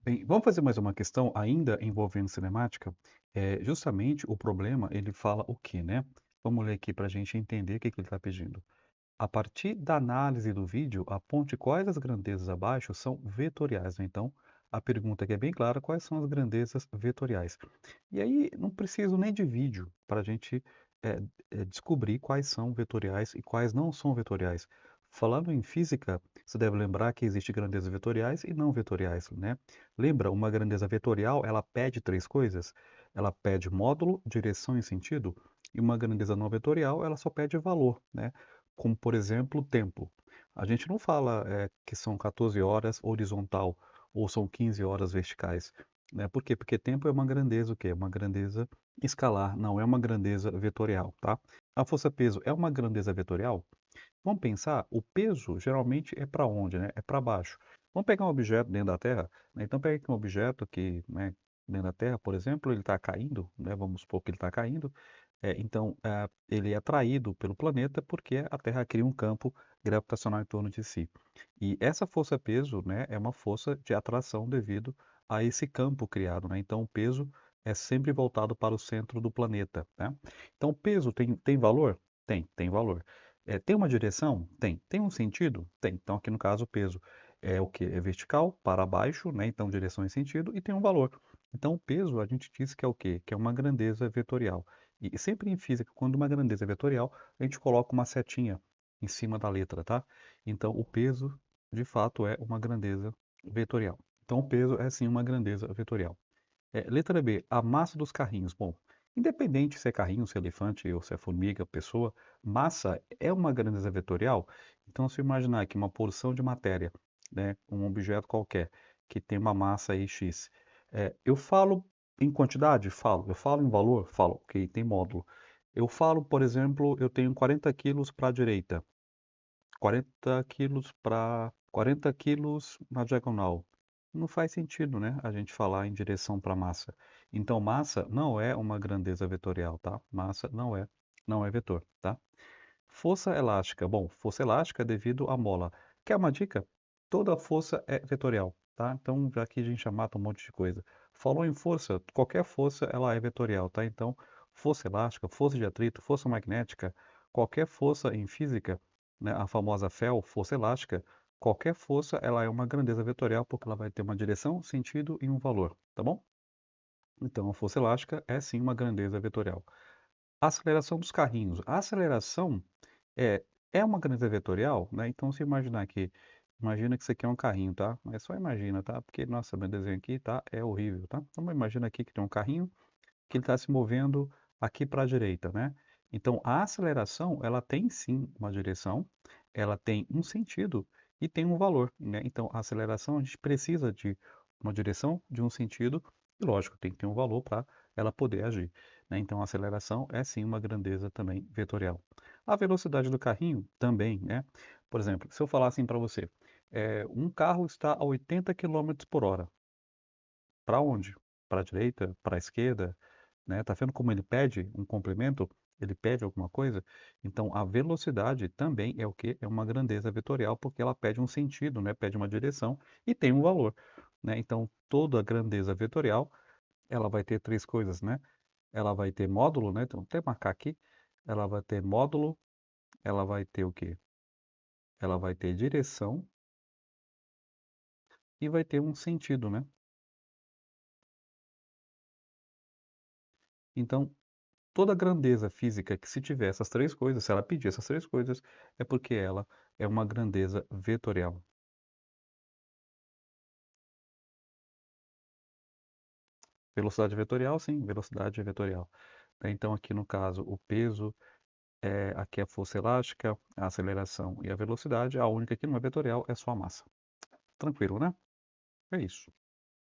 Bem, vamos fazer mais uma questão ainda envolvendo cinemática. Justamente o problema, ele fala o quê, né? Vamos ler aqui para a gente entender o que que ele está pedindo. A partir da análise do vídeo, aponte quais as grandezas abaixo são vetoriais, né? Então, a pergunta aqui é bem clara, quais são as grandezas vetoriais? E aí, não preciso nem de vídeo para a gente descobrir quais são vetoriais e quais não são vetoriais. Falando em física, você deve lembrar que existe grandezas vetoriais e não vetoriais, né? Lembra, uma grandeza vetorial, ela pede três coisas. Ela pede módulo, direção e sentido. E uma grandeza não vetorial, ela só pede valor, né? Como, por exemplo, tempo. A gente não fala que são 14 horas horizontal ou são 15 horas verticais, né? Por quê? Porque tempo é uma grandeza o quê? Uma grandeza escalar, não é uma grandeza vetorial, tá? A força-peso é uma grandeza vetorial? Vamos pensar, o peso geralmente é para onde, né? É para baixo. Vamos pegar um objeto dentro da Terra, né? Então pega aqui um objeto que, né, dentro da Terra, por exemplo, ele está caindo, né? Vamos supor que ele está caindo. Então, ele é atraído pelo planeta porque a Terra cria um campo gravitacional em torno de si. E essa força-peso, né, é uma força de atração devido a esse campo criado, né? Então, o peso é sempre voltado para o centro do planeta, né? Então, o peso tem valor? Tem valor. Tem uma direção? Tem. Tem um sentido? Tem. Então, aqui no caso, o peso é o que? É vertical, para baixo, né? Então, direção e sentido, e tem um valor. Então, o peso, a gente diz que é o quê? Que é uma grandeza vetorial. E sempre em física, quando uma grandeza é vetorial, a gente coloca uma setinha em cima da letra, tá? Então, o peso, de fato, é uma grandeza vetorial. Então, o peso é sim uma grandeza vetorial. Letra B, a massa dos carrinhos. Bom, independente se é carrinho, se é elefante ou se é formiga, pessoa, massa é uma grandeza vetorial. Então, se eu imaginar que uma porção de matéria, né, um objeto qualquer, que tem uma massa aí X, eu falo em quantidade? Falo. Eu falo em valor? Falo. Ok, tem módulo. Eu falo, por exemplo, eu tenho 40 quilos para a direita, 40 quilos para 40 quilos na diagonal. Não faz sentido, né, a gente falar em direção para massa. Então, massa não é uma grandeza vetorial, tá? Massa não é vetor, tá? Força elástica. Bom, força elástica é devido à mola. Quer uma dica? Toda força é vetorial, tá? Então, já que a gente já mata um monte de coisa. Falou em força, qualquer força ela é vetorial, tá? Então, força elástica, força de atrito, força magnética, qualquer força em física, né, a famosa Fel, força elástica, qualquer força ela é uma grandeza vetorial porque ela vai ter uma direção, sentido e um valor, tá bom? Então, a força elástica é sim uma grandeza vetorial. Aceleração dos carrinhos. A aceleração é, é uma grandeza vetorial, né? Então, se imaginar que, imagina que isso aqui é um carrinho, tá? É só imagina, tá? Porque, nossa, meu desenho aqui, tá? É horrível, tá? Então, imagina aqui que tem um carrinho que ele está se movendo aqui para a direita, né? Então, a aceleração, ela tem sim uma direção, ela tem um sentido e tem um valor, né? Então, a aceleração, a gente precisa de uma direção, de um sentido e, lógico, tem que ter um valor para ela poder agir, né? Então, a aceleração é sim uma grandeza também vetorial. A velocidade do carrinho também, né? Por exemplo, se eu falar assim para você, um carro está a 80 quilômetros por hora, para onde? Para a direita? Para a esquerda? Né? Tá vendo como ele pede um complemento? Ele pede alguma coisa? Então, a velocidade também é o que? É uma grandeza vetorial, porque ela pede um sentido, né? Pede uma direção e tem um valor, né? Então, toda grandeza vetorial, ela vai ter três coisas, né? Ela vai ter módulo, né? Então, até marcar aqui. Ela vai ter módulo, ela vai ter o quê? Ela vai ter direção e vai ter um sentido, né? Então, toda grandeza física que se tiver essas três coisas, se ela pedir essas três coisas, é porque ela é uma grandeza vetorial. Velocidade vetorial, sim, velocidade vetorial. Então, aqui no caso, o peso, aqui a força elástica, a aceleração e a velocidade, a única que não é vetorial é só a massa. Tranquilo, né? É isso.